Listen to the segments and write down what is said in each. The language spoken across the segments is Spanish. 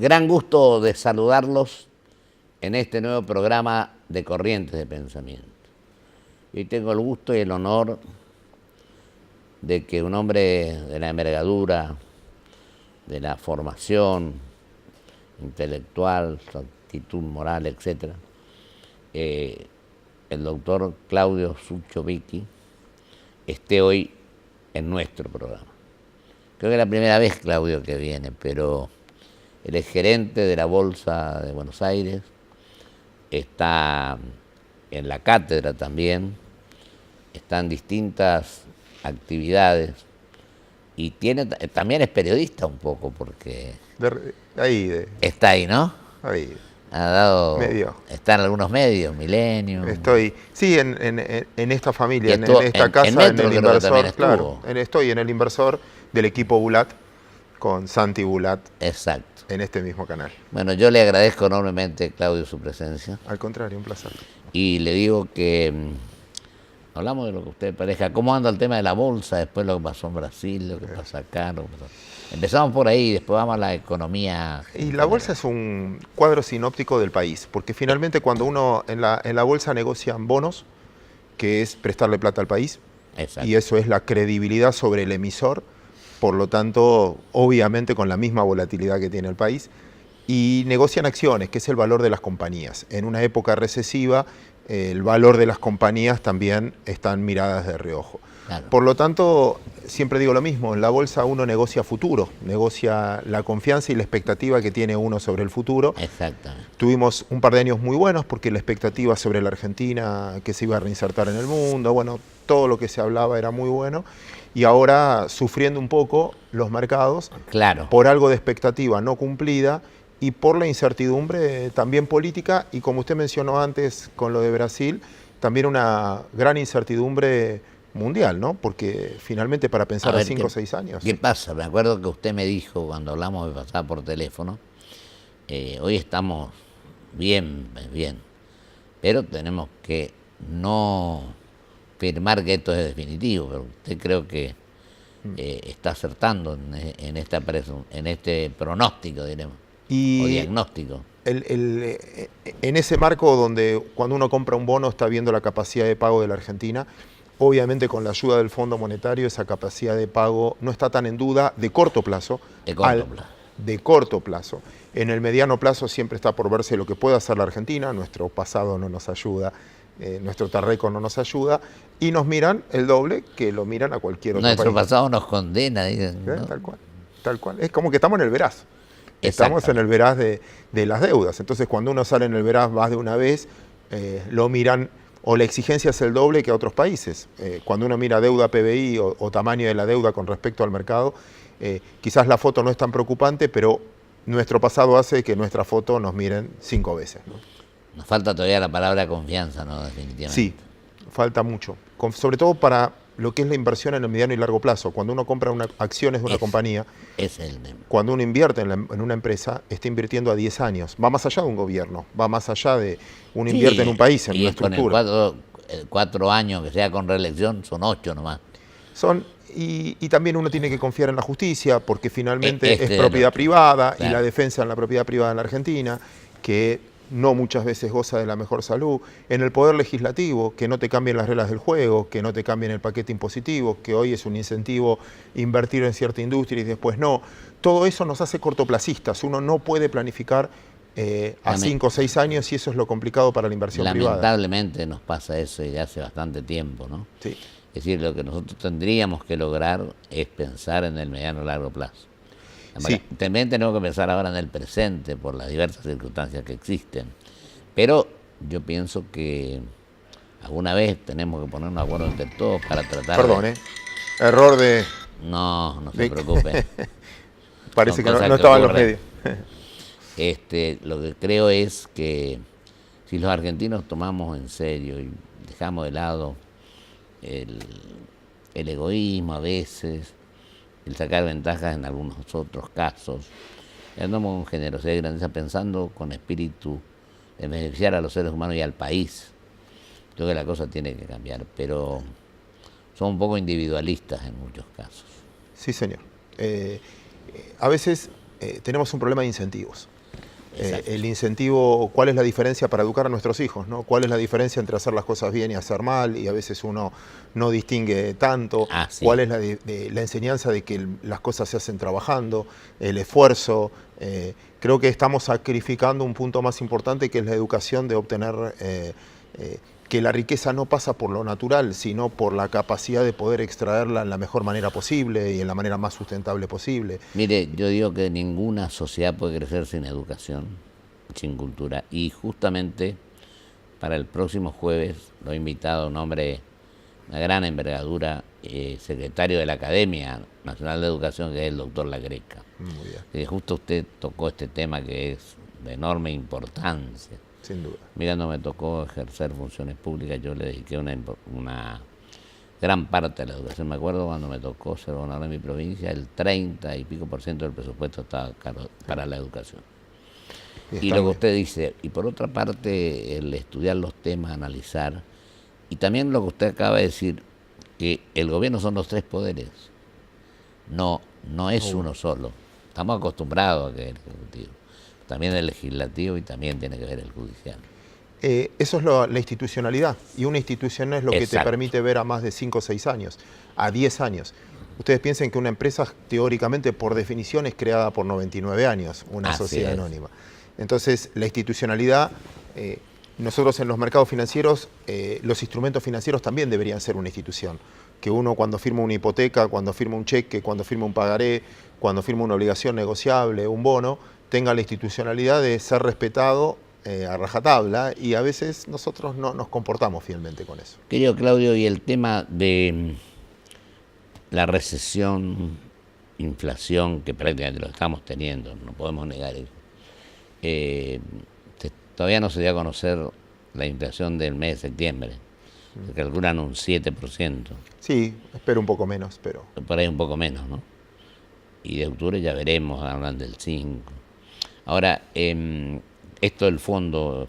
Gran gusto de saludarlos en este nuevo programa de Corrientes de Pensamiento. Hoy tengo el gusto y el honor de que un hombre de la envergadura, de la formación intelectual, su actitud moral, etc., el doctor Claudio Sucho Vicky, esté hoy en nuestro programa. Creo que es la primera vez, Claudio, que viene, pero él es gerente de la Bolsa de Buenos Aires, está en la cátedra también, está en distintas actividades y también es periodista un poco porque está ahí, ¿no? Ahí. Ha dado, medio. Está en algunos medios, Milenio. Estoy, sí, en esta familia, en estuvo, esta casa, en el inversor, claro. Estoy en el inversor del equipo Bulat, con Santi Bulat. Exacto. En este mismo canal. Bueno, yo le agradezco enormemente, Claudio, su presencia. Al contrario, un placer. Y le digo que hablamos de lo que a usted parezca. ¿Cómo anda el tema de la bolsa? Después lo que pasó en Brasil, lo que pasa acá. Empezamos por ahí, después vamos a la economía. Y la bolsa es un cuadro sinóptico del país, porque finalmente cuando uno en la bolsa negocian bonos, que es prestarle plata al país, exacto, y eso es la credibilidad sobre el emisor, por lo tanto, obviamente con la misma volatilidad que tiene el país, y negocian acciones, que es el valor de las compañías. En una época recesiva, el valor de las compañías también están miradas de reojo. Claro. Por lo tanto, siempre digo lo mismo, en la bolsa uno negocia futuro, negocia la confianza y la expectativa que tiene uno sobre el futuro. Exactamente. Tuvimos un par de años muy buenos porque la expectativa sobre la Argentina, que se iba a reinsertar en el mundo, bueno, todo lo que se hablaba era muy bueno. Y ahora sufriendo un poco los mercados, claro, por algo de expectativa no cumplida y por la incertidumbre también política y, como usted mencionó antes con lo de Brasil, también una gran incertidumbre mundial, ¿no? Porque finalmente para pensar a 5 o 6 años. ¿Qué pasa? Me acuerdo que usted me dijo cuando hablamos de pasar por teléfono, hoy estamos bien, pero tenemos que no afirmar que esto es definitivo, pero usted creo que está acertando en este pronóstico, diremos, o diagnóstico. En ese marco donde cuando uno compra un bono está viendo la capacidad de pago de la Argentina, obviamente con la ayuda del Fondo Monetario esa capacidad de pago no está tan en duda de corto plazo. De corto plazo. En el mediano plazo siempre está por verse lo que puede hacer la Argentina, nuestro pasado no nos ayuda, nuestro tarreco no nos ayuda, y nos miran el doble que lo miran a cualquier otro país. Nuestro pasado nos condena, dicen, ¿no? Tal cual. Es como que estamos en el veraz. Estamos en el veraz de las deudas. Entonces, cuando uno sale en el veraz más de una vez, lo miran, o la exigencia es el doble que a otros países. Cuando uno mira deuda PBI o tamaño de la deuda con respecto al mercado, quizás la foto no es tan preocupante, pero nuestro pasado hace que nuestra foto nos miren 5 veces, ¿no? Nos falta todavía la palabra confianza, ¿no? Definitivamente. Sí, falta mucho. Sobre todo para lo que es la inversión en el mediano y largo plazo. Cuando uno compra acciones de una compañía, cuando uno invierte en una empresa, está invirtiendo a 10 años. Va más allá de un gobierno, va más allá de uno invierte en un país, en una estructura. Y 4 años que sea con reelección, son 8 nomás. Y también uno tiene que confiar en la justicia, porque finalmente es propiedad privada, claro, y la defensa en la propiedad privada en la Argentina, que no muchas veces goza de la mejor salud, en el poder legislativo, que no te cambien las reglas del juego, que no te cambien el paquete impositivo, que hoy es un incentivo invertir en cierta industria y después no. Todo eso nos hace cortoplacistas, uno no puede planificar a 5 o 6 años y eso es lo complicado para la inversión privada. Lamentablemente nos pasa eso y hace bastante tiempo, ¿no? Sí. Es decir, lo que nosotros tendríamos que lograr es pensar en el mediano y largo plazo. Sí. También tenemos que pensar ahora en el presente por las diversas circunstancias que existen. Pero yo pienso que alguna vez tenemos que ponernos de acuerdo entre todos para tratar error de... No se preocupe. Parece que no estaba en los medios. Lo que creo es que si los argentinos tomamos en serio y dejamos de lado el egoísmo a veces, el sacar ventajas en algunos otros casos, y andamos con generosidad y grandeza pensando con espíritu de beneficiar a los seres humanos y al país. Creo que la cosa tiene que cambiar, pero son un poco individualistas en muchos casos. Sí, señor. A veces tenemos un problema de incentivos. El incentivo, ¿cuál es la diferencia para educar a nuestros hijos, ¿no? ¿Cuál es la diferencia entre hacer las cosas bien y hacer mal? Y a veces uno no distingue tanto. Sí. ¿Cuál es la enseñanza de que las cosas se hacen trabajando, el esfuerzo? Creo que estamos sacrificando un punto más importante, que es la educación de obtener, que la riqueza no pasa por lo natural, sino por la capacidad de poder extraerla en la mejor manera posible y en la manera más sustentable posible. Mire, yo digo que ninguna sociedad puede crecer sin educación, sin cultura. Y justamente para el próximo jueves lo he invitado a un hombre de una gran envergadura, secretario de la Academia Nacional de Educación, que es el doctor La Greca. Muy bien. Que justo usted tocó este tema que es de enorme importancia. Sin duda. Mira, no me tocó ejercer funciones públicas, yo le dediqué una gran parte de la educación. Me acuerdo cuando me tocó ser gobernador de mi provincia, el 30 y pico % del presupuesto estaba para la educación. Y lo que usted dice, y por otra parte, el estudiar los temas, analizar, y también lo que usted acaba de decir, que el gobierno son los 3 poderes, no es uno solo. Estamos acostumbrados a que el Ejecutivo, también el Legislativo y también tiene que ver el Judicial. Eso es la institucionalidad, y una institución es lo que te permite ver a más de 5 o 6 años, a 10 años. Ustedes piensen que una empresa teóricamente por definición es creada por 99 años, una sociedad anónima. Entonces la institucionalidad, nosotros en los mercados financieros, los instrumentos financieros también deberían ser una institución. Que uno cuando firma una hipoteca, cuando firma un cheque, cuando firma un pagaré, cuando firma una obligación negociable, un bono, tenga la institucionalidad de ser respetado a rajatabla, y a veces nosotros no nos comportamos fielmente con eso. Querido Claudio, y el tema de la recesión, inflación, que prácticamente lo estamos teniendo, no podemos negar eso. Todavía no se dio a conocer la inflación del mes de septiembre. Se calculan un 7%. Sí, espero un poco menos, pero... Por ahí un poco menos, ¿no? Y de octubre ya veremos, hablan del 5%. Ahora, esto del fondo,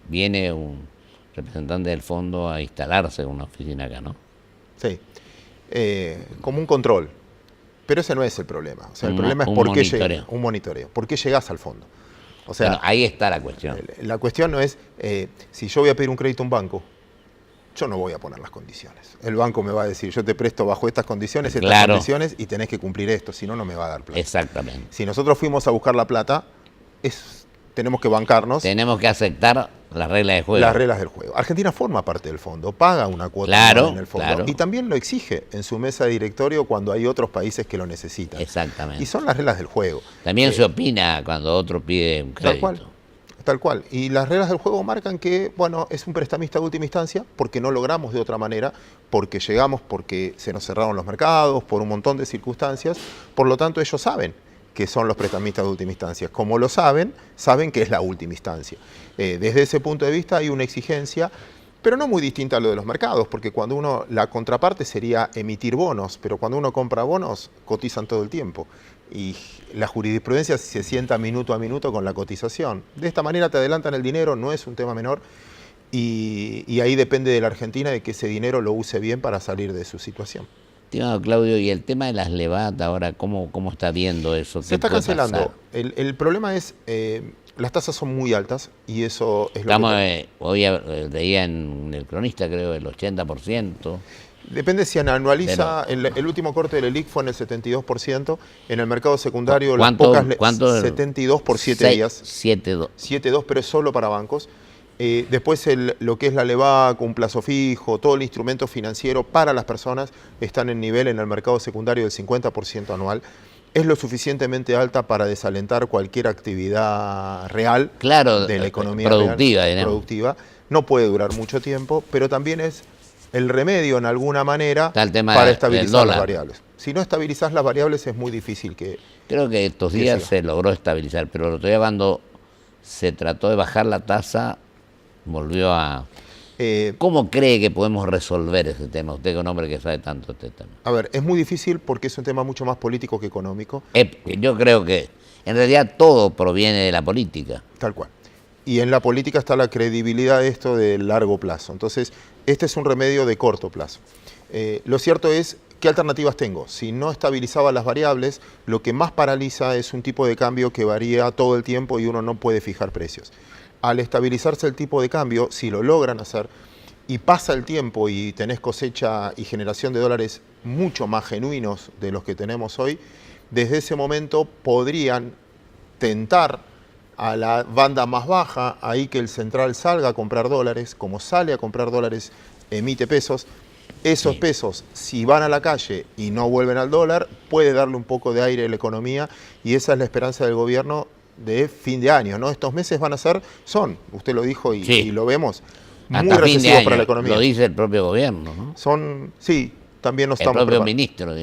viene un representante del fondo a instalarse en una oficina acá, ¿no? Sí, como un control, pero ese no es el problema. O sea, el problema es por qué llegas, un monitoreo, por qué llegas al fondo. O sea, bueno, ahí está la cuestión. La cuestión no es, si yo voy a pedir un crédito a un banco, yo no voy a poner las condiciones. El banco me va a decir, yo te presto bajo estas condiciones, estas condiciones, y tenés que cumplir esto, si no, no me va a dar plata. Exactamente. Si nosotros fuimos a buscar la plata, tenemos que bancarnos. Tenemos que aceptar las reglas del juego. Las reglas del juego. Argentina forma parte del fondo, paga una cuota en el fondo, y también lo exige en su mesa de directorio cuando hay otros países que lo necesitan. Exactamente. Y son las reglas del juego. También se opina cuando otro pide un crédito. Tal cual. Y las reglas del juego marcan que, bueno, es un prestamista de última instancia, porque no logramos de otra manera, porque llegamos, porque se nos cerraron los mercados, por un montón de circunstancias. Por lo tanto, ellos saben que son los prestamistas de última instancia. Como lo saben que es la última instancia. Desde ese punto de vista hay una exigencia, pero no muy distinta a lo de los mercados, porque cuando la contraparte sería emitir bonos, pero cuando uno compra bonos, cotizan todo el tiempo. Y la jurisprudencia se sienta minuto a minuto con la cotización. De esta manera te adelantan el dinero, no es un tema menor, y ahí depende de la Argentina de que ese dinero lo use bien para salir de su situación. Estimado Claudio, y el tema de las levadas ahora, ¿cómo está viendo eso? Se está cancelando. El problema es, las tasas son muy altas, y eso es lo que... Hoy leía en El Cronista, creo, el 80%. Depende si anualiza, el último corte del ELIC fue en el 72%, en el mercado secundario las pocas... ¿Cuánto? 72 por 7 días. 7,2. 7,2, pero es solo para bancos. Después lo que es la LEVAC, un plazo fijo, todo el instrumento financiero para las personas están en nivel en el mercado secundario del 50% anual. Es lo suficientemente alta para desalentar cualquier actividad real de la economía productiva. No puede durar mucho tiempo, pero también es el remedio en alguna manera para estabilizar las variables. Si no estabilizas las variables es muy difícil que... Creo que estos días se logró estabilizar, pero el otro día cuando se trató de bajar la tasa, volvió a... ¿Cómo cree que podemos resolver ese tema? Usted que es un hombre que sabe tanto de este tema. A ver, es muy difícil porque es un tema mucho más político que económico. Yo creo que en realidad todo proviene de la política. Tal cual. Y en la política está la credibilidad de esto de largo plazo. Entonces, este es un remedio de corto plazo. Lo cierto es ¿qué alternativas tengo? Si no estabilizaba las variables, lo que más paraliza es un tipo de cambio que varía todo el tiempo y uno no puede fijar precios. Al estabilizarse el tipo de cambio, si lo logran hacer y pasa el tiempo y tenés cosecha y generación de dólares mucho más genuinos de los que tenemos hoy, desde ese momento podrían tentar a la banda más baja, ahí que el central salga a comprar dólares, como sale a comprar dólares, emite pesos. Esos pesos, si van a la calle y no vuelven al dólar, puede darle un poco de aire a la economía y esa es la esperanza del gobierno de fin de año, ¿no? Estos meses van a ser, usted lo dijo y lo vemos, muy recesivos para la economía. Lo dice el propio gobierno, ¿no? También nos estamos preparando. El propio ministro.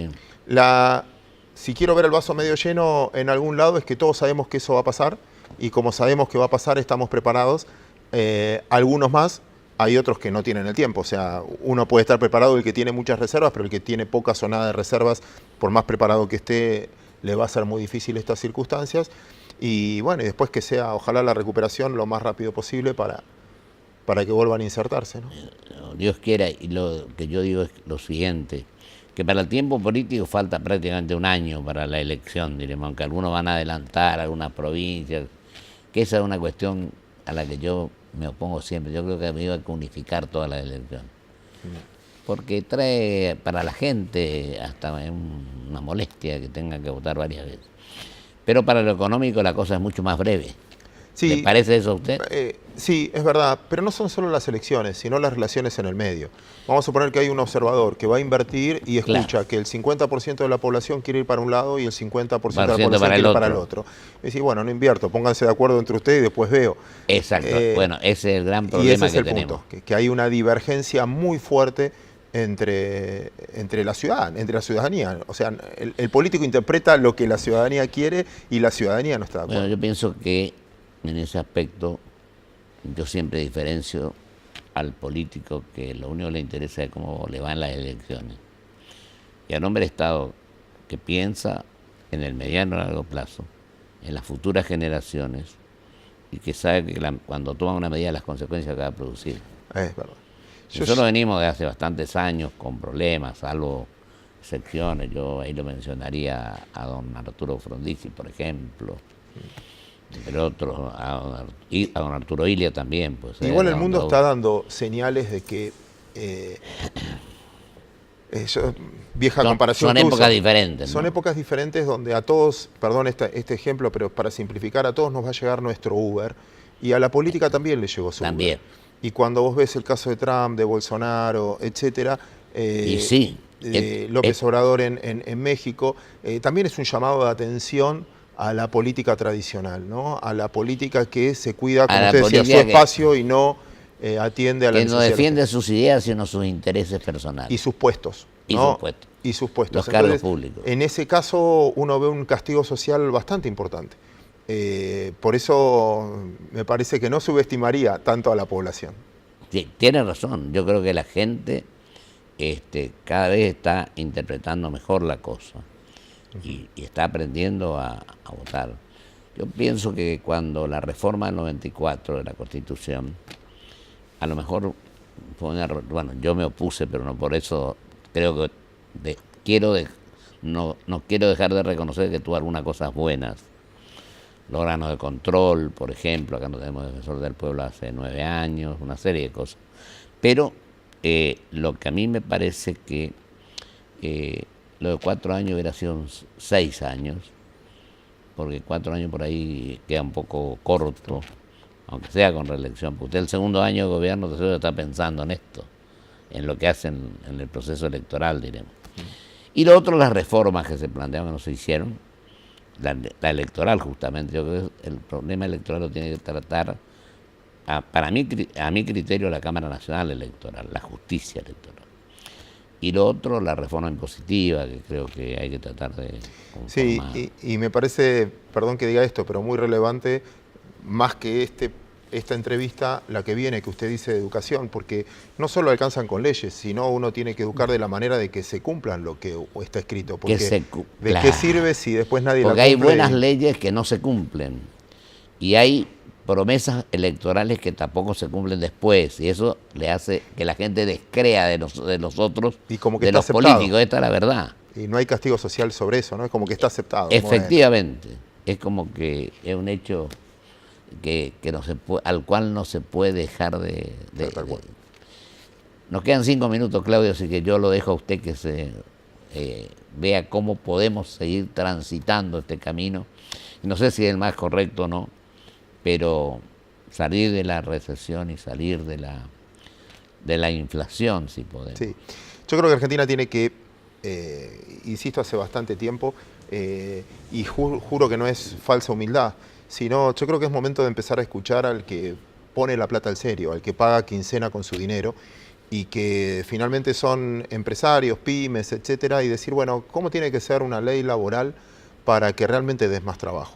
Si quiero ver el vaso medio lleno en algún lado es que todos sabemos que eso va a pasar y como sabemos que va a pasar estamos preparados, algunos más. Hay otros que no tienen el tiempo, o sea, uno puede estar preparado el que tiene muchas reservas, pero el que tiene pocas o nada de reservas, por más preparado que esté, le va a ser muy difícil estas circunstancias. Y bueno, y después que sea, ojalá la recuperación lo más rápido posible para que vuelvan a insertarse, ¿no? Dios quiera, y lo que yo digo es lo siguiente, que para el tiempo político falta prácticamente un año para la elección, diremos, aunque algunos van a adelantar algunas provincias, que esa es una cuestión a la que yo me opongo siempre. Yo creo que había que unificar toda la elección. Porque trae para la gente hasta una molestia que tengan que votar varias veces. Pero para lo económico la cosa es mucho más breve. Sí, ¿Le parece eso a usted? Sí, es verdad, pero no son solo las elecciones, sino las relaciones en el medio. Vamos a suponer que hay un observador que va a invertir y escucha que el 50% de la población quiere ir para un lado y el 50% de la población quiere ir para el otro. Y decir, bueno, no invierto, pónganse de acuerdo entre ustedes y después veo. Exacto, bueno, ese es el gran problema y ese es que el tenemos. Punto, que hay una divergencia muy fuerte entre la ciudadanía. O sea, el político interpreta lo que la ciudadanía quiere y la ciudadanía no está de acuerdo. Bueno, yo pienso que en ese aspecto yo siempre diferencio al político que lo único que le interesa es cómo le van las elecciones. Y al hombre de Estado que piensa en el mediano y largo plazo, en las futuras generaciones, y que sabe que cuando toma una medida las consecuencias que va a producir. Es verdad. Nosotros venimos de hace bastantes años con problemas, salvo excepciones. Yo ahí lo mencionaría a don Arturo Frondizi, por ejemplo. Pero otros, a don Arturo Illia también. Pues, igual el mundo está dando señales de que vieja comparación. Son épocas diferentes. Son épocas diferentes donde a todos, perdón este ejemplo, pero para simplificar, a todos nos va a llegar nuestro Uber y a la política también le llegó su Uber. Y cuando vos ves el caso de Trump, de Bolsonaro, etcétera, López Obrador en México, también es un llamado de atención a la política tradicional, ¿no? A la política que se cuida, como usted decía, su espacio y no atiende a la necesidad. Que no defiende sus ideas, sino sus intereses personales. Y sus puestos. Y sus puestos. Los cargos públicos. En ese caso uno ve un castigo social bastante importante. Por eso me parece que no subestimaría tanto a la población. Sí, tiene razón. Yo creo que la gente cada vez está interpretando mejor la cosa. Y está aprendiendo a votar. Yo pienso que cuando la reforma del 94 de la Constitución, a lo mejor fue un error. Bueno, yo me opuse, pero no por eso creo que no quiero dejar de reconocer que tuvo algunas cosas buenas. Los órganos de control, por ejemplo, acá no tenemos defensor del pueblo hace 9 años, una serie de cosas. Pero lo que a mí me parece que lo de 4 años hubiera sido 6 años, porque 4 años por ahí queda un poco corto, aunque sea con reelección, porque usted el segundo año de gobierno de está pensando en esto, en lo que hacen en el proceso electoral, diremos. Y lo otro, las reformas que se planteaban que no se hicieron, la electoral justamente. Yo creo que el problema electoral lo tiene que tratar, a mi criterio, la Cámara Nacional Electoral, la justicia electoral. Y lo otro, la reforma impositiva, que creo que hay que tratar de conformar. Sí, y me parece, perdón que diga esto, pero muy relevante, más que esta entrevista, la que viene, que usted dice de educación, porque no solo alcanzan con leyes, sino uno tiene que educar de la manera de que se cumplan lo que está escrito. Porque ¿de qué sirve si después nadie la cumple? Porque hay buenas leyes que no se cumplen. Y hay promesas electorales que tampoco se cumplen después, y eso le hace que la gente descrea de nosotros, y como que de los aceptado. políticos. Esta es la verdad. Y no hay castigo social sobre eso, ¿no? Es como que está aceptado. Efectivamente, es como que es un hecho que no se puede, al cual no se puede dejar de. Nos quedan 5 minutos, Claudio, así que yo lo dejo a usted que se vea cómo podemos seguir transitando este camino. No sé si es el más correcto o no, pero salir de la recesión y salir de la inflación, si podemos. Sí, yo creo que Argentina tiene que, insisto, hace bastante tiempo, y juro que no es falsa humildad, sino yo creo que es momento de empezar a escuchar al que pone la plata al serio, al que paga quincena con su dinero, y que finalmente son empresarios, pymes, etcétera, y decir, bueno, ¿cómo tiene que ser una ley laboral para que realmente des más trabajo?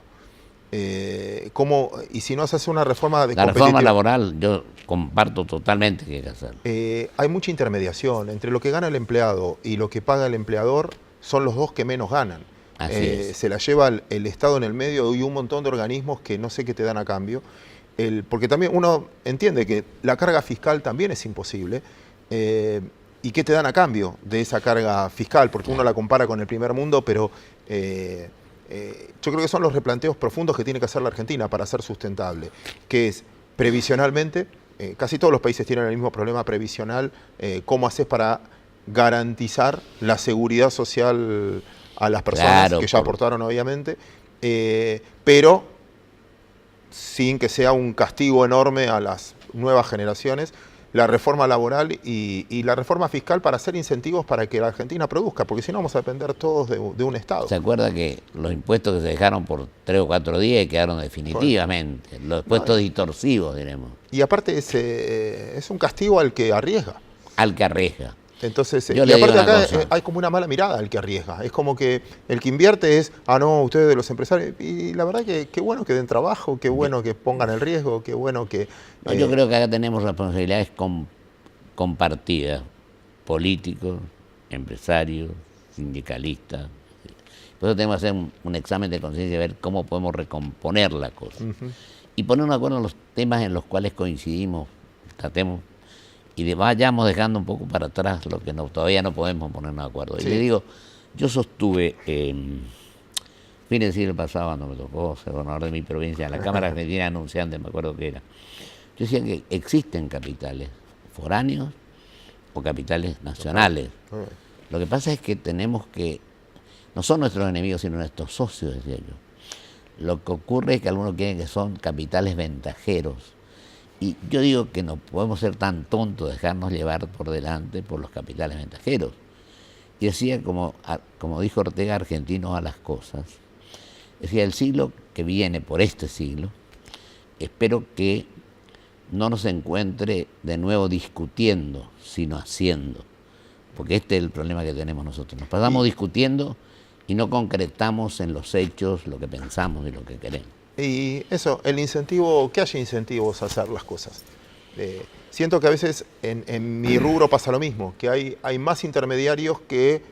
Y si no se hace una reforma de la reforma laboral, yo comparto totalmente que hay que hacerlo. Hay mucha intermediación entre lo que gana el empleado y lo que paga el empleador, son los dos que menos ganan. Se la lleva el Estado en el medio y un montón de organismos que no sé qué te dan a cambio. Porque también uno entiende que la carga fiscal también es imposible. ¿Y qué te dan a cambio de esa carga fiscal? Porque uno la compara con el primer mundo, pero yo creo que son los replanteos profundos que tiene que hacer la Argentina para ser sustentable, que es previsionalmente, casi todos los países tienen el mismo problema previsional, cómo haces para garantizar la seguridad social a las personas que ya aportaron, obviamente, pero sin que sea un castigo enorme a las nuevas generaciones. La reforma laboral y la reforma fiscal para hacer incentivos para que la Argentina produzca, porque si no vamos a depender todos de un Estado. ¿Se acuerda que los impuestos que se dejaron por 3 o 4 días quedaron definitivamente? Los impuestos distorsivos, diremos. Y aparte es un castigo al que arriesga. Al que arriesga. Entonces, y aparte acá hay como una mala mirada al que arriesga. Es como que el que invierte es, no, ustedes de los empresarios. Y la verdad que qué bueno que den trabajo, qué bueno que pongan el riesgo, qué bueno que... yo creo que acá tenemos responsabilidades compartidas. Políticos, empresarios, sindicalistas. Por eso tenemos que hacer un examen de conciencia y ver cómo podemos recomponer la cosa. Y ponernos de acuerdo en los temas en los cuales coincidimos, tratemos, y vayamos dejando un poco para atrás lo que todavía no podemos ponernos de acuerdo. Y le digo, yo sostuve, fin del siglo pasado, cuando me tocó ser gobernador de mi provincia, en la Cámara Argentina Anunciante, me acuerdo que era, yo decía que existen capitales foráneos o capitales nacionales. Lo que pasa es que tenemos que, no son nuestros enemigos, sino nuestros socios, decía yo. Lo que ocurre es que algunos quieren que son capitales ventajeros. Y yo digo que no podemos ser tan tontos de dejarnos llevar por delante por los capitales ventajeros. Y decía, como dijo Ortega, argentinos a las cosas. Decía, el siglo que viene, por este siglo, espero que no nos encuentre de nuevo discutiendo, sino haciendo. Porque este es el problema que tenemos nosotros. Nos pasamos discutiendo y no concretamos en los hechos lo que pensamos y lo que queremos. Y eso, el incentivo, que haya incentivos a hacer las cosas. Siento que a veces en mi rubro pasa lo mismo, que hay más intermediarios que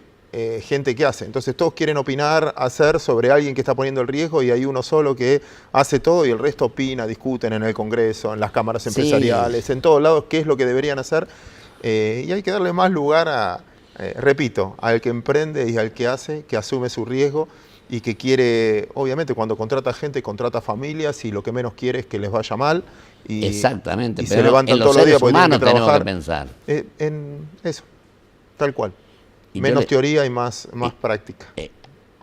gente que hace. Entonces todos quieren opinar, hacer sobre alguien que está poniendo el riesgo y hay uno solo que hace todo y el resto opina, discuten en el Congreso, en las cámaras empresariales, en todos lados qué es lo que deberían hacer. Y hay que darle más lugar repito, al que emprende y al que hace, que asume su riesgo y que quiere, obviamente cuando contrata gente, contrata familias y lo que menos quiere es que les vaya mal. Y, exactamente, y pero se levantan todos los días porque tienen que trabajar. Que pensar. En eso, tal cual. Y menos teoría y más práctica.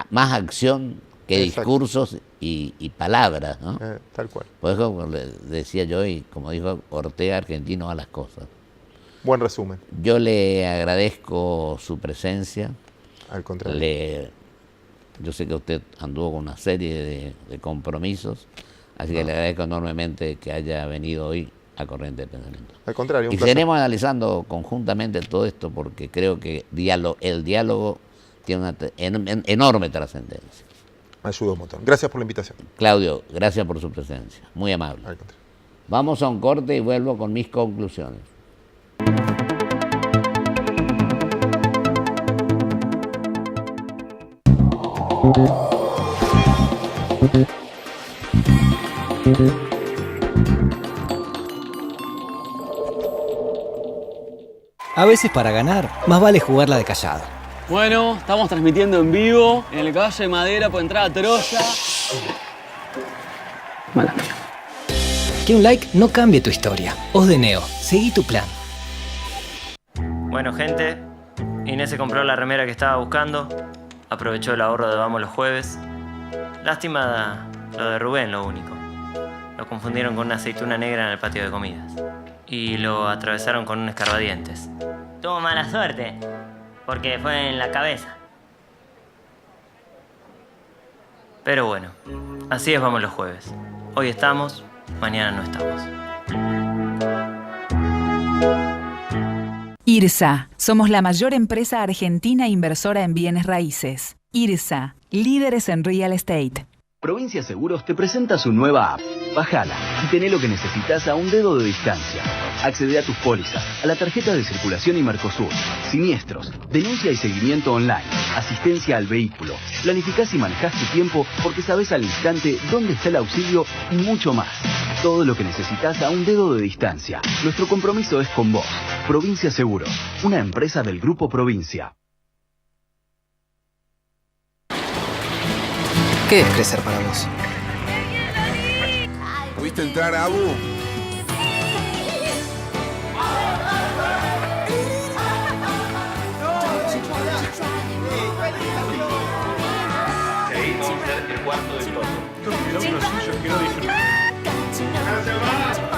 Más acción que discursos y palabras, ¿no? Tal cual. Por eso decía yo, y como dijo Ortega, argentino a las cosas. Buen resumen. Yo le agradezco su presencia. Al contrario. Yo sé que usted anduvo con una serie de compromisos, así que le agradezco enormemente que haya venido hoy a Corriente de Pensamiento. Al contrario, un placer. Seguiremos analizando conjuntamente todo esto porque creo que el diálogo tiene una enorme trascendencia. Me ayuda un montón. Gracias por la invitación. Claudio, gracias por su presencia. Muy amable. Al contrario. Vamos a un corte y vuelvo con mis conclusiones. A veces para ganar, más vale jugarla de callado. Bueno, estamos transmitiendo en vivo en el Caballo de Madera por entrada a Troya. Mala mía. Que un like no cambie tu historia. Os de Neo, seguí tu plan. Bueno, gente, Inés se compró la remera que estaba buscando. Aprovechó el ahorro de Vamos los Jueves. Lástima lo de Rubén, lo único. Lo confundieron con una aceituna negra en el patio de comidas. Y lo atravesaron con un escarbadientes. Tuvo mala suerte, porque fue en la cabeza. Pero bueno, así es Vamos los Jueves. Hoy estamos, mañana no estamos. IRSA. Somos la mayor empresa argentina inversora en bienes raíces. IRSA. Líderes en real estate. Provincia Seguros te presenta su nueva app. Bájala y tené lo que necesitas a un dedo de distancia. Accede a tus pólizas, a la tarjeta de circulación y Mercosur, siniestros, denuncia y seguimiento online, asistencia al vehículo. Planificás y manejás tu tiempo porque sabés al instante dónde está el auxilio y mucho más. Todo lo que necesitas a un dedo de distancia. Nuestro compromiso es con vos. Provincia Seguros, una empresa del Grupo Provincia. ¿Qué es crecer para vos? ¿Pudiste entrar, Abu?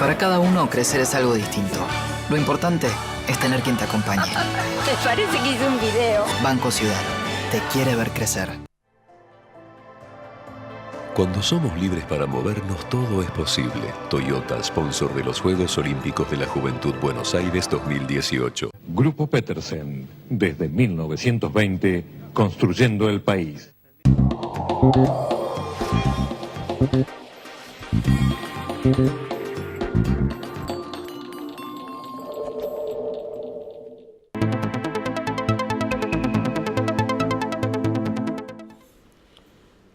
Para cada uno, crecer es algo distinto. Lo importante es tener quien te acompañe. ¿Te parece que hice un video? Banco Ciudad. Te quiere ver crecer. Cuando somos libres para movernos, todo es posible. Toyota, sponsor de los Juegos Olímpicos de la Juventud Buenos Aires 2018. Grupo Petersen, desde 1920, construyendo el país.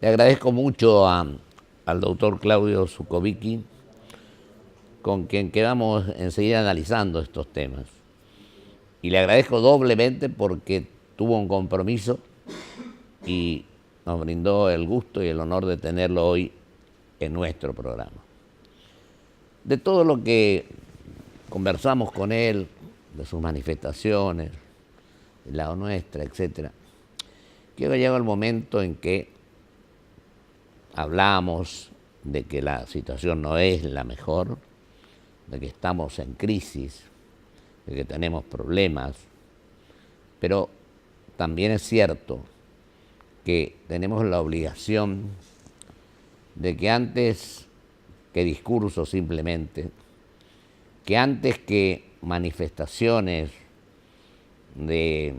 Le agradezco mucho al doctor Claudio Zukovicki, con quien quedamos enseguida analizando estos temas. Y le agradezco doblemente porque tuvo un compromiso y nos brindó el gusto y el honor de tenerlo hoy en nuestro programa. De todo lo que conversamos con él, de sus manifestaciones, del lado nuestra, etc., creo que llega el momento en que hablamos de que la situación no es la mejor, de que estamos en crisis, de que tenemos problemas, pero también es cierto que tenemos la obligación de que antes que discursos simplemente, que antes que manifestaciones de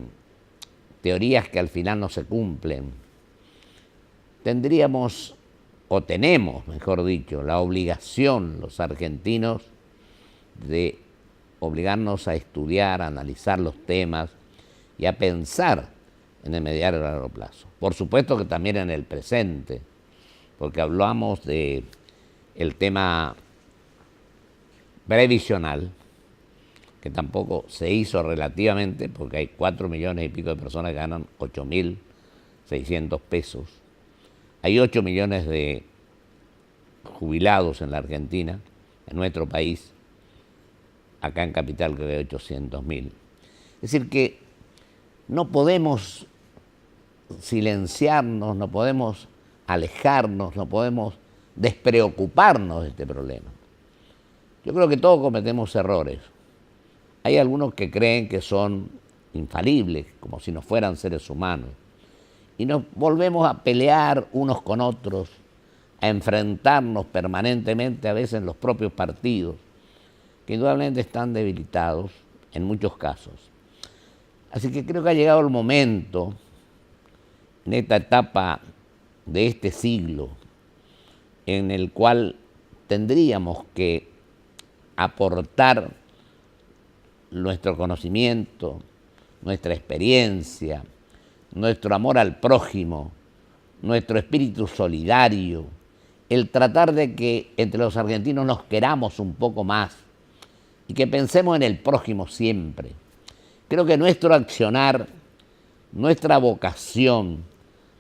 teorías que al final no se cumplen, tendríamos, o tenemos, mejor dicho, la obligación, los argentinos, de obligarnos a estudiar, a analizar los temas y a pensar en el mediano y largo plazo. Por supuesto que también en el presente, porque hablamos de el tema previsional, que tampoco se hizo relativamente, porque hay 4 millones y pico de personas que ganan 8.600 pesos. Hay 8 millones de jubilados en la Argentina, en nuestro país, acá en Capital creo que hay 800.000. Es decir que no podemos silenciarnos, no podemos alejarnos, no podemos despreocuparnos de este problema. Yo creo que todos cometemos errores. Hay algunos que creen que son infalibles, como si no fueran seres humanos. Y nos volvemos a pelear unos con otros, a enfrentarnos permanentemente, a veces en los propios partidos, que indudablemente están debilitados en muchos casos. Así que creo que ha llegado el momento, en esta etapa de este siglo, en el cual tendríamos que aportar nuestro conocimiento, nuestra experiencia, nuestro amor al prójimo, nuestro espíritu solidario el tratar de que entre los argentinos nos queramos un poco más y que pensemos en el prójimo siempre. Creo que nuestro accionar, nuestra vocación,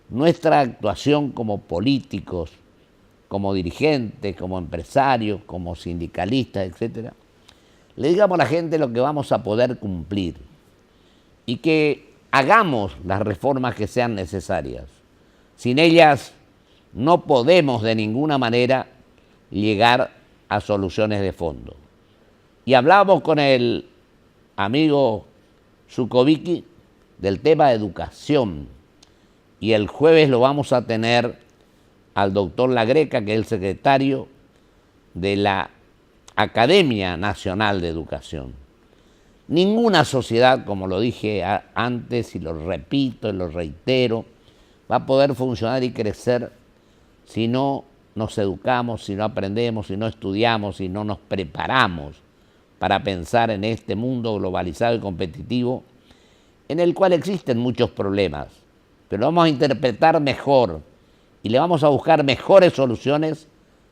nuestra actuación como políticos, como dirigentes, como empresarios, como sindicalistas, etc., le digamos a la gente lo que vamos a poder cumplir y que hagamos las reformas que sean necesarias. Sin ellas no podemos de ninguna manera llegar a soluciones de fondo. Y hablábamos con el amigo Zukovicki del tema de educación, y el jueves lo vamos a tener al doctor La Greca, que es el secretario de la Academia Nacional de Educación. Ninguna sociedad, como lo dije antes y lo repito y lo reitero, va a poder funcionar y crecer si no nos educamos, si no aprendemos, si no estudiamos, si no nos preparamos para pensar en este mundo globalizado y competitivo, en el cual existen muchos problemas, pero lo vamos a interpretar mejor y le vamos a buscar mejores soluciones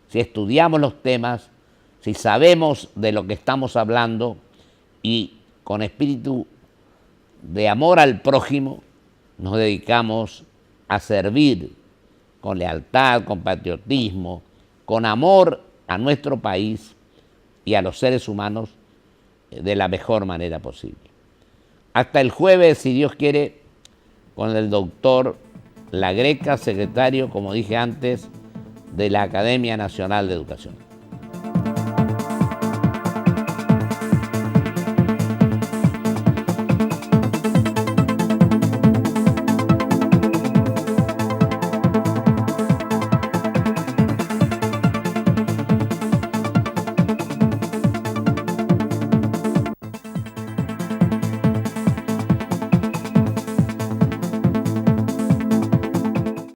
si estudiamos los temas, si sabemos de lo que estamos hablando y con espíritu de amor al prójimo nos dedicamos a servir con lealtad, con patriotismo, con amor a nuestro país y a los seres humanos de la mejor manera posible. Hasta el jueves, si Dios quiere, con el doctor La Greca, secretario, como dije antes, de la Academia Nacional de Educación.